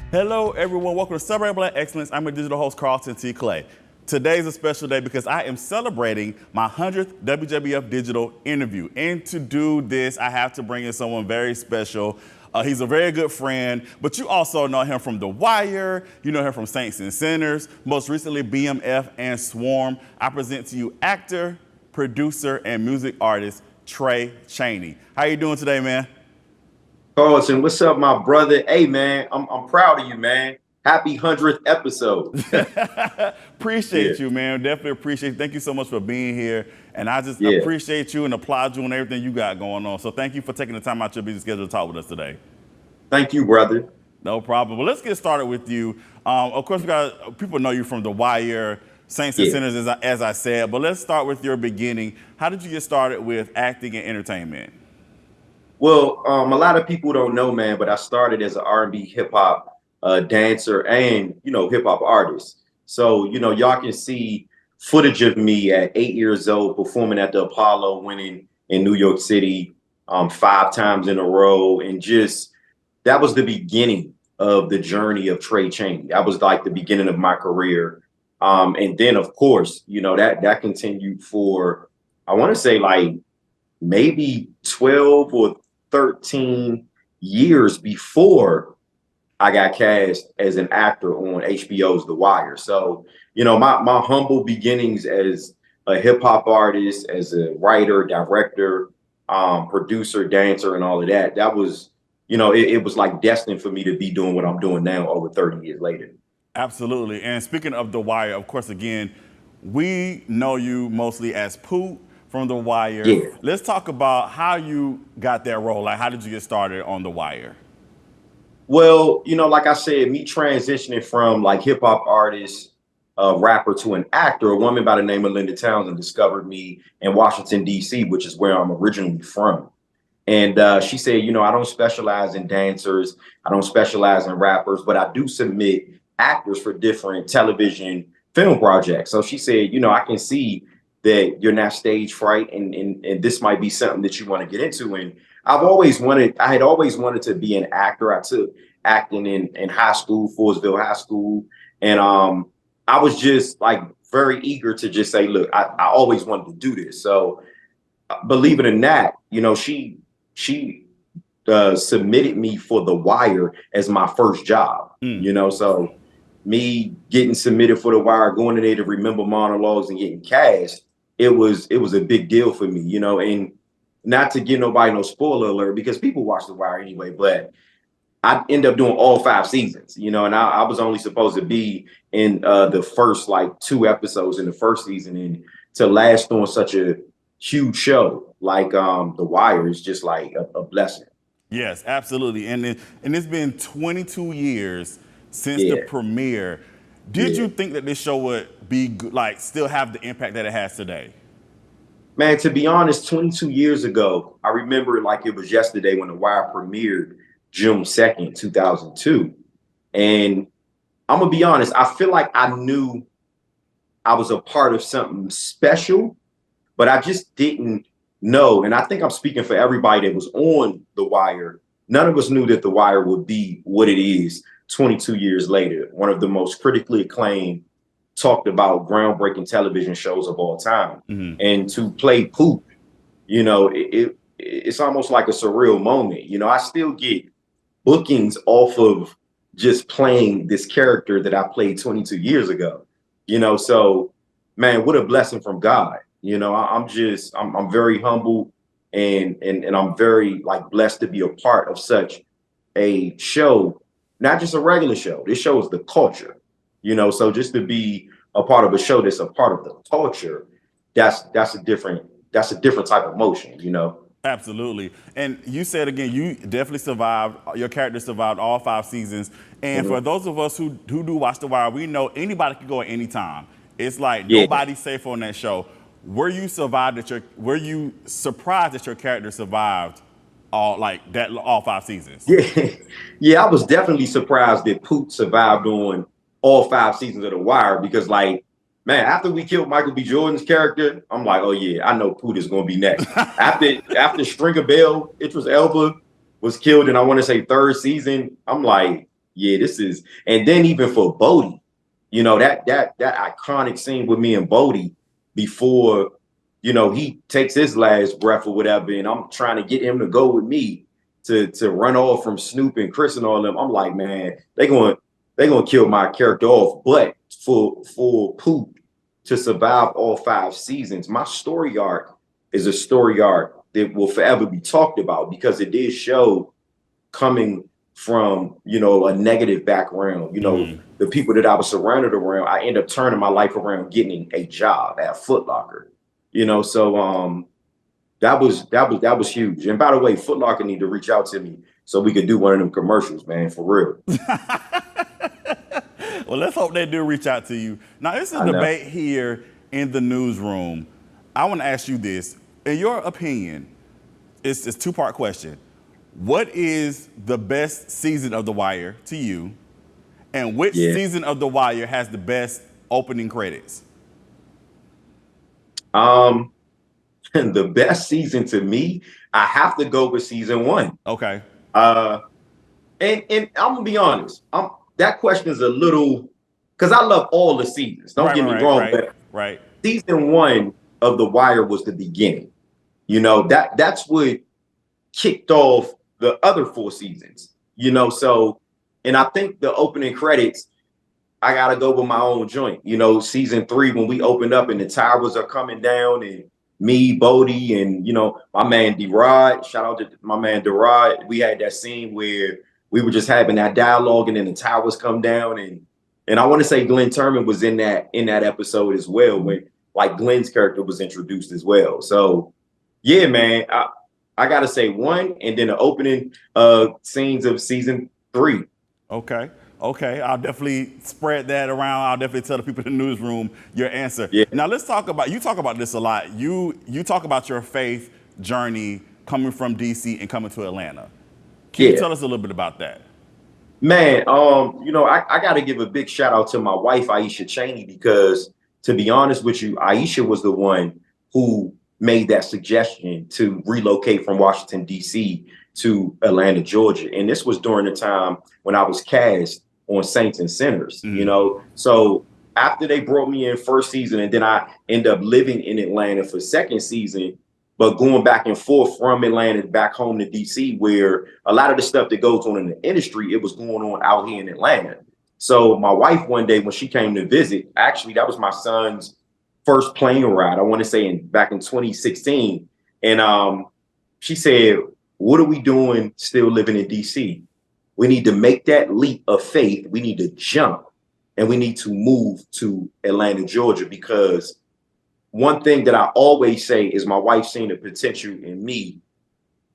Hello, everyone. Welcome to Celebrate Black Excellence. I'm your digital host, Carlton T. Clay. Today's a special day because I am celebrating my 100th WJBF digital interview. And to do this, I have to bring in someone very special. He's a very good friend, but you also know him from The Wire. You know him from Saints and Sinners, most recently BMF and Swarm. I present to you actor, producer, and music artist Tray Chaney. How you doing today, man? Carlton, what's up, my brother? Hey, man, I'm proud of you, man. Happy 100th episode. Appreciate you, man. Definitely appreciate you. Thank you so much for being here. And I just Yeah. appreciate you and applaud you on everything you got going on. So thank you for taking the time out your busy schedule to talk with us today. Thank you, brother. No problem. Well, let's get started with you. Of course, people know you from The Wire, Saints and Yeah. Sinners, as I said. But let's start with your beginning. How did you get started with acting and entertainment? Well, a lot of people don't know, man, but I started as an R&B hip hop dancer and, hip hop artist. So, y'all can see footage of me at 8 years old performing at the Apollo, winning in New York City 5 times in a row. And just that was the beginning of the journey of Tray Chaney. That was like the beginning of my career. And then, of course, that continued for, I want to say like maybe 12 or 13 years before I got cast as an actor on HBO's The Wire. So, my humble beginnings as a hip hop artist, as a writer, director, producer, dancer, and all of that, that was, it was like destined for me to be doing what I'm doing now over 30 years later. Absolutely. And speaking of The Wire, of course, again, we know you mostly as Poot from The Wire. Yeah. Let's talk about how you got that role. Like, how did you get started on The Wire? Well, like I said, me transitioning from like hip hop artist, rapper to an actor, a woman by the name of Linda Townsend discovered me in Washington, D.C., which is where I'm originally from. And she said, I don't specialize in dancers. I don't specialize in rappers, but I do submit actors for different television film projects. So she said, I can see that you're not stage fright and this might be something that you want to get into. And I had always wanted to be an actor. I took acting in high school, Forestville High School. And I was just like very eager to just say, look, I always wanted to do this. So believe it or not, she submitted me for The Wire as my first job, so me getting submitted for The Wire, going in there to remember monologues and getting cast, it was a big deal for me, and not to give nobody no spoiler alert because people watch The Wire anyway, but I ended up doing all 5 seasons, and I was only supposed to be in the first like 2 episodes in the first season, and to last on such a huge show like The Wire is just like a blessing. Yes, absolutely. And it's been 22 years since the premiere. Did you think that this show would be like still have the impact that it has today? Man, to be honest, 22 years ago, I remember it like it was yesterday when The Wire premiered June 2nd, 2002. And I'm going to be honest, I feel like I knew I was a part of something special, but I just didn't know. And I think I'm speaking for everybody that was on The Wire. None of us knew that The Wire would be what it is 22 years later, one of the most critically acclaimed, talked about, groundbreaking television shows of all time. Mm-hmm. And to play Poot, it's almost like a surreal moment. I still get bookings off of just playing this character that I played 22 years ago. So man, what a blessing from God. I'm very humble and I'm very like blessed to be a part of such a show, not just a regular show. This show is the culture, so just to be a part of a show that's a part of the culture, that's a different type of emotion, Absolutely. And you said again, you definitely survived. Your character survived all 5 seasons. And for those of us who do watch The Wire, we know anybody can go at any time. It's like nobody's safe on that show. Were you surprised that your character survived all 5 seasons? Yeah, I was definitely surprised that Poot survived on all 5 seasons of The Wire because, like, man, after we killed Michael B. Jordan's character, I'm like, oh yeah, I know Poot is going to be next. after Stringer Bell, Idris Elba was killed in, I want to say 3rd season, I'm like, yeah, this is, and then even for Bodie, you know, that iconic scene with me and Bodie before, you know, he takes his last breath or whatever, and I'm trying to get him to go with me to run off from Snoop and Chris and all them. I'm like, man, they're gonna kill my character off. But for Poot to survive all 5 seasons, my story arc is a story arc that will forever be talked about because it did show coming from, you know, a negative background, you know, the people that I was surrounded around, I end up turning my life around, getting a job at Foot Locker, you know. So that was huge. And by the way, Foot Locker need to reach out to me so we could do one of them commercials, man, for real. Well, let's hope they do reach out to you. Now, this is a debate here in the newsroom. I want to ask you this. In your opinion, it's a 2-part question. What is the best season of The Wire to you? And which season of The Wire has the best opening credits? The best season to me, I have to go with season 1. Okay. And I'm gonna be honest. That question is a little, because I love all the seasons. Don't get me wrong, but season 1 of The Wire was the beginning. You know, that's what kicked off the other 4 seasons, you know. So, and I think the opening credits, I gotta go with my own joint. You know, season 3, when we opened up and the towers are coming down, and me, Bodie, and, you know, my man D-Rod, shout out to my man D-Rod. We had that scene where we were just having that dialogue, and then the towers come down, and I want to say Glenn Turman was in that episode as well, when like Glenn's character was introduced as well. So yeah, man, I gotta say 1, and then the opening scenes of season 3. Okay. I'll definitely spread that around. I'll definitely tell the people in the newsroom your answer. Yeah. Now let's talk about, you talk about this a lot. You talk about your faith journey coming from DC and coming to Atlanta. Can you tell us a little bit about that? Man, you know, I gotta give a big shout out to my wife, Aisha Chaney, because to be honest with you, Aisha was the one who made that suggestion to relocate from Washington, D.C. to Atlanta, Georgia. And this was during the time when I was cast on Saints and Sinners, you know. So after they brought me in first season, and then I end up living in Atlanta for second season, but going back and forth from Atlanta back home to DC, where a lot of the stuff that goes on in the industry, it was going on out here in Atlanta. So my wife, one day when she came to visit, actually, that was my son's first plane ride, I want to say back in 2016. And she said, what are we doing still living in DC? We need to make that leap of faith. We need to jump, and we need to move to Atlanta, Georgia, because one thing that I always say is my wife seen the potential in me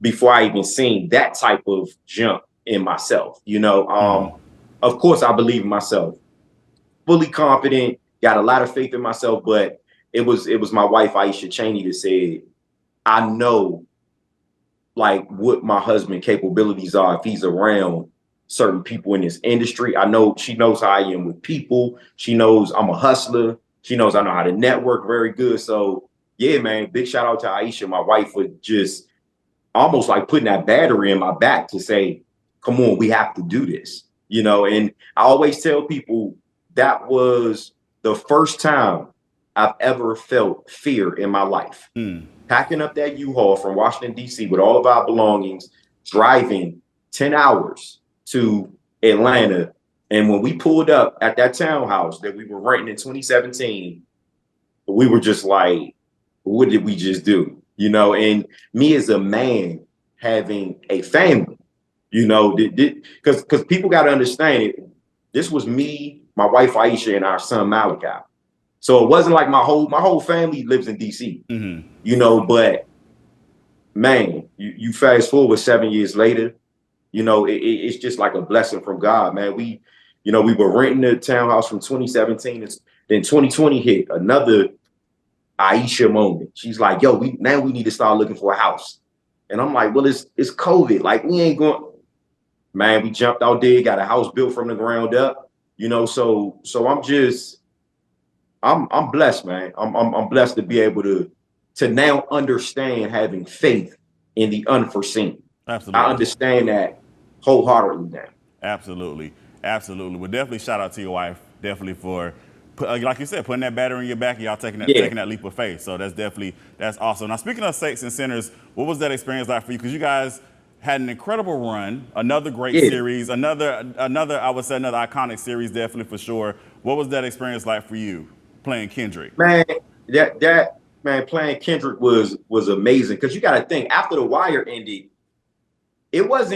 before I even seen that type of jump in myself. You know, of course, I believe in myself, fully confident, got a lot of faith in myself, but it was my wife, Aisha Chaney, that said, I know like what my husband's capabilities are if he's around certain people in this industry. I know she knows how I am with people. She knows I'm a hustler. She knows I know how to network very good. So yeah, man, big shout out to Aisha, my wife, for just almost like putting that battery in my back to say, come on, we have to do this, you know. And I always tell people that was the first time I've ever felt fear in my life. Packing up that U-Haul from Washington, D.C. with all of our belongings, driving 10 hours to Atlanta. And when we pulled up at that townhouse that we were renting in 2017, we were just like, what did we just do? You know, and me as a man having a family, you know, because people got to understand it. This was me, my wife Aisha, and our son Malachi. So it wasn't like my whole family lives in DC, you know, but man, you fast forward 7 years later, you know, it's just like a blessing from God, man. We were renting the townhouse from 2017. Then 2020 hit, another Aisha moment. She's like, yo, we need to start looking for a house. And I'm like, well, it's COVID. Like, we ain't going, man, we jumped out there, got a house built from the ground up, you know, so I'm blessed, man. I'm blessed to be able to now understand having faith in the unforeseen. Absolutely. I understand that wholeheartedly now. Absolutely. Absolutely. Well, definitely shout out to your wife, definitely for, like you said, putting that battery in your back and y'all taking that leap of faith. So that's awesome. Now, speaking of Saints and Sinners, what was that experience like for you? Because you guys had an incredible run, another great series, another I would say another iconic series, definitely for sure. What was that experience like for you playing Kendrick? Man, that man playing Kendrick was amazing because you got to think after The Wire ended, it was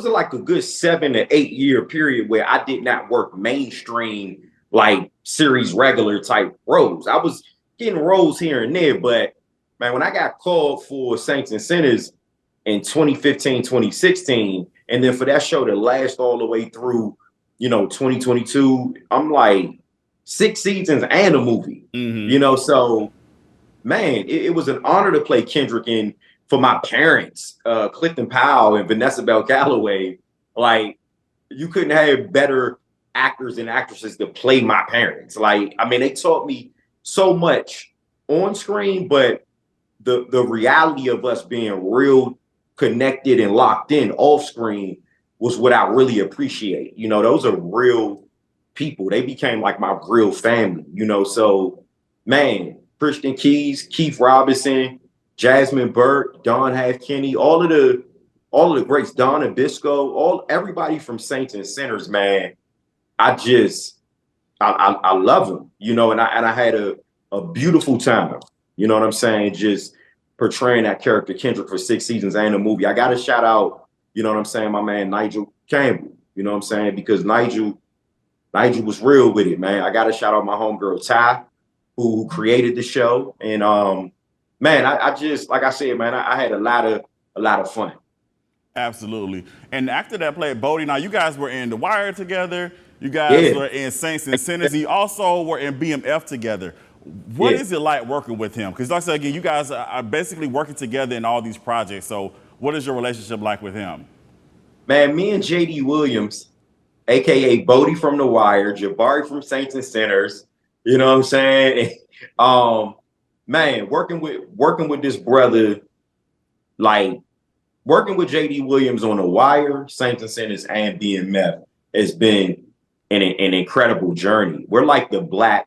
like a good 7 to 8 year period where I did not work mainstream like series regular type roles. I was getting roles here and there, but man, when I got called for Saints and Sinners in 2015, 2016, and then for that show to last all the way through, 2022, I'm like 6 seasons and a movie, so man, it was an honor to play Kendrick in for my parents, Clifton Powell and Vanessa Bell Calloway. Like, you couldn't have better actors and actresses to play my parents. Like, I mean, they taught me so much on screen, but the reality of us being real connected and locked in off screen was what I really appreciate. Those are real people. They became like my real family, so man, Christian Keys, Keith Robinson, Jasmine Burke, Don Half Kenny, all of the greats, Don Abisco, everybody from Saints and Sinners, man. I love them, and I had a beautiful time. You know what I'm saying? Just portraying that character Kendrick for 6 seasons and a movie. I gotta shout out, my man Nigel Campbell. You know what I'm saying? Because Nigel was real with it, man. I gotta shout out my homegirl Ty, who created the show. And man, I just, like I said, man, I had a lot of fun. Absolutely. And after that play at Bodie, now you guys were in The Wire together. You guys were in Saints and Sinners. You also were in BMF together. What is it like working with him? Because like I said, again, you guys are basically working together in all these projects. So what is your relationship like with him? Man, me and JD Williams, AKA Bodie from The Wire, Jabari from Saints and Sinners, you know what I'm saying? Man, working with this brother, like working with JD Williams on The Wire, Saints and Sinners, and BMF has been an incredible journey. We're like the Black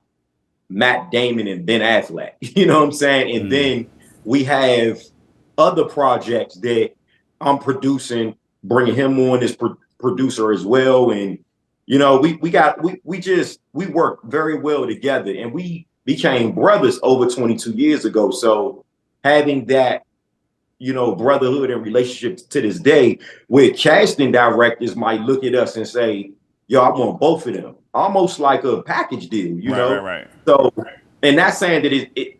Matt Damon and Ben Affleck, you know what I'm saying? And then we have other projects that I'm producing, bringing him on as producer as well. And we work very well together, and we became brothers over 22 years ago. So having that, brotherhood and relationship to this day, where casting directors might look at us and say, yo, I want both of them, almost like a package deal, Right. So, and not saying that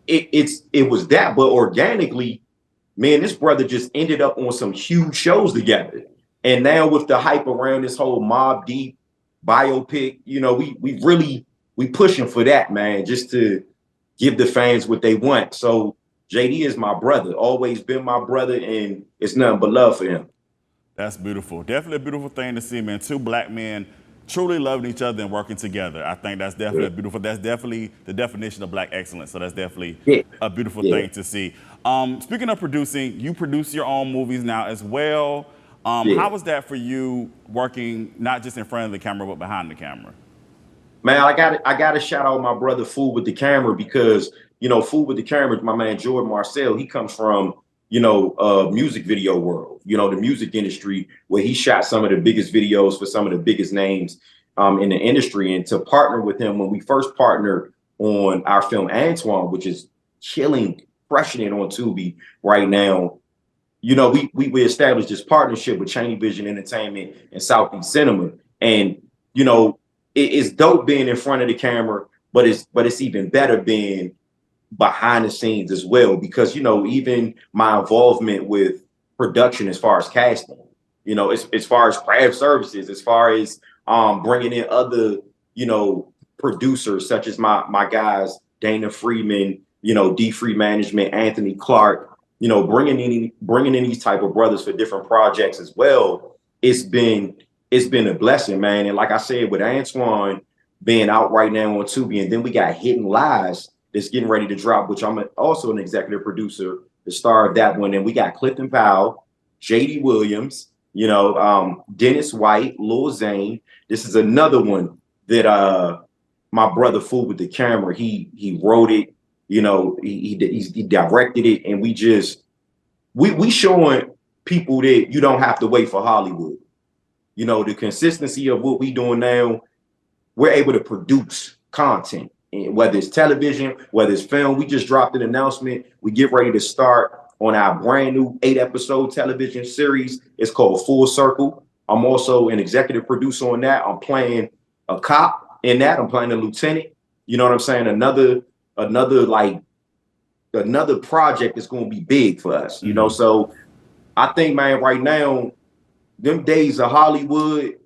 it was that, but organically, man, this brother just ended up on some huge shows together. And now with the hype around this whole Mobb Deep biopic, we pushing for that, man, just to give the fans what they want. So JD is my brother, always been my brother, and it's nothing but love for him. That's beautiful. Definitely a beautiful thing to see, man. 2 black men truly loving each other and working together. I think that's definitely beautiful. That's definitely the definition of Black excellence. So that's definitely a beautiful thing to see. Speaking of producing, you produce your own movies now as well. How was that for you, working not just in front of the camera but behind the camera? Man, I got to shout out my brother Food with the Camera, because Food with the Camera, my man Jordan Marcel, he comes from music video world, the music industry, where he shot some of the biggest videos for some of the biggest names in the industry. And to partner with him when we first partnered on our film Antoine, which is crushing it on Tubi right now, we established this partnership with Chaney Vision Entertainment and Southeast Cinema. And it's dope being in front of the camera, but it's even better being behind the scenes as well, because even my involvement with production, as far as casting, as far as craft services, as far as bringing in other producers such as my guys Dana Freeman, D Free Management, Anthony Clark, bringing in these type of brothers for different projects as well. It's been a blessing, man. And like I said, with Antoine being out right now on Tubi, and then we got Hidden Lies that's getting ready to drop, which I'm also an executive producer, the star of that one. And we got Clifton Powell, JD Williams, Dennis White, Lil Zane. This is another one that my brother Fool with the Camera, he wrote it, he directed it, and we showing people that you don't have to wait for Hollywood. The consistency of what we doing now, we're able to produce content, and whether it's television, whether it's film. We just dropped an announcement. We get ready to start on our brand new 8-episode television series. It's called Full Circle. I'm also an executive producer on that. I'm playing a cop in that. I'm playing a lieutenant. You know what I'm saying? Another project is going to be big for us. So I think, man, right now, them days of Hollywood,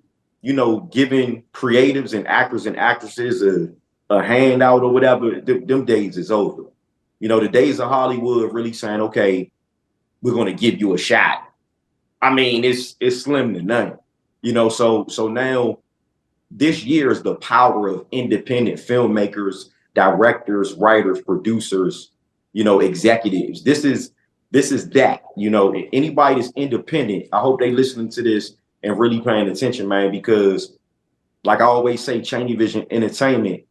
giving creatives and actors and actresses a handout or whatever, them days is over. The days of Hollywood really saying, okay, we're going to give you a shot. I mean, it's slim to none. So now this year is the power of independent filmmakers, directors, writers, producers, executives. This is that. Anybody that's independent, I hope they listening to this and really paying attention, man, because like I always say, Chaney Vision Entertainment,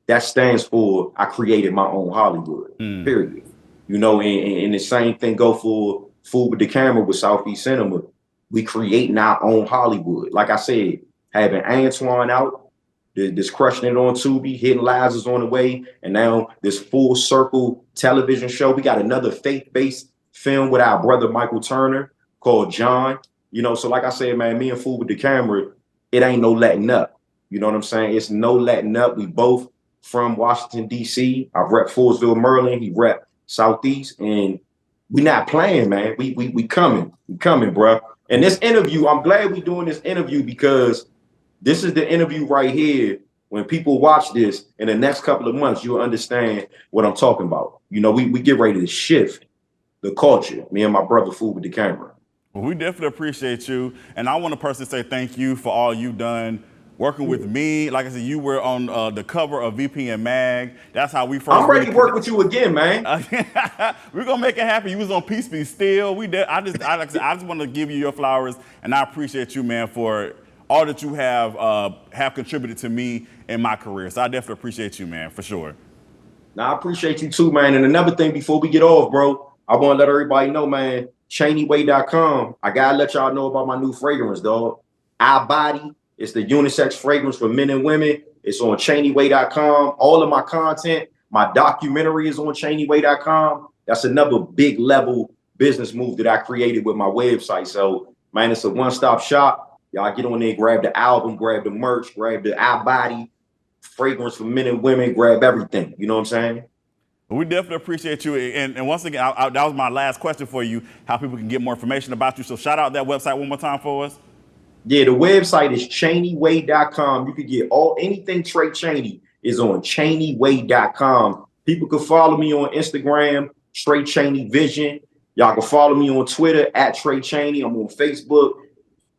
that stands for I created my own Hollywood, period. And the same thing go for Food with the Camera with Southeast Cinema. We creating our own Hollywood. Like I said, having Antoine out, this crushing it on Tubi, Hidden Lives is on the way, and now this Full Circle television show. We got another faith-based film with our brother Michael Turner called John. So like I said, man, me and Food with the Camera, it ain't no letting up. You know what I'm saying? It's no letting up. We both from Washington, D.C. I rep Forestville, Maryland. He rep Southeast. And we not playing, man. We coming. We coming, bro. And this interview, I'm glad we doing this interview because this is the interview right here. When people watch this in the next couple of months, you'll understand what I'm talking about. We get ready to shift the culture, me and my brother Food with the Camera. Well, we definitely appreciate you. And I want to personally say thank you for all you've done working with me. Like I said, you were on the cover of VP and Mag. That's how we first. I'm ready to work with you again, man. We're gonna make it happen. You was on Peace Be Still. I just want to give you your flowers, and I appreciate you, man, for all that you have contributed to me in my career. So I definitely appreciate you, man, for sure. Now I appreciate you too, man. And another thing before we get off, bro, I want to let everybody know, man. ChaneyWay.com. I gotta let y'all know about my new fragrance, dog. Our Body. It's the unisex fragrance for men and women. It's on ChaneyWay.com. All of my content, my documentary is on ChaneyWay.com. That's another big level business move that I created with my website. So, man, it's a one-stop shop. Y'all get on there, grab the album, grab the merch, grab the Our Body fragrance for men and women, grab everything. You know what I'm saying? We definitely appreciate you. And once again, that was my last question for you, how people can get more information about you. So shout out that website one more time for us. Yeah, the website is ChaneyWay.com. You can get anything Tray Chaney is on ChaneyWay.com. People can follow me on Instagram, Tray Chaney Vision. Y'all can follow me on Twitter at Tray Chaney. I'm on Facebook,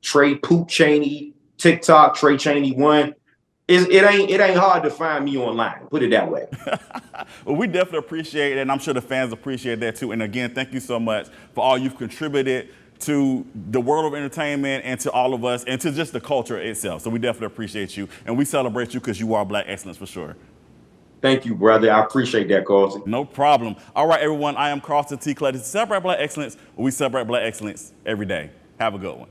Tray Poot Chaney, TikTok, Tray Chaney 1. It ain't hard to find me online. Put it that way. Well, we definitely appreciate it, and I'm sure the fans appreciate that too. And again, thank you so much for all you've contributed to the world of entertainment and to all of us and to just the culture itself. So we definitely appreciate you, and we celebrate you because you are Black excellence for sure. Thank you, brother. I appreciate that, Carlton. No problem. All right, everyone. I am Carlton T. Clay. This is Celebrate Black Excellence, where we celebrate Black excellence every day. Have a good one.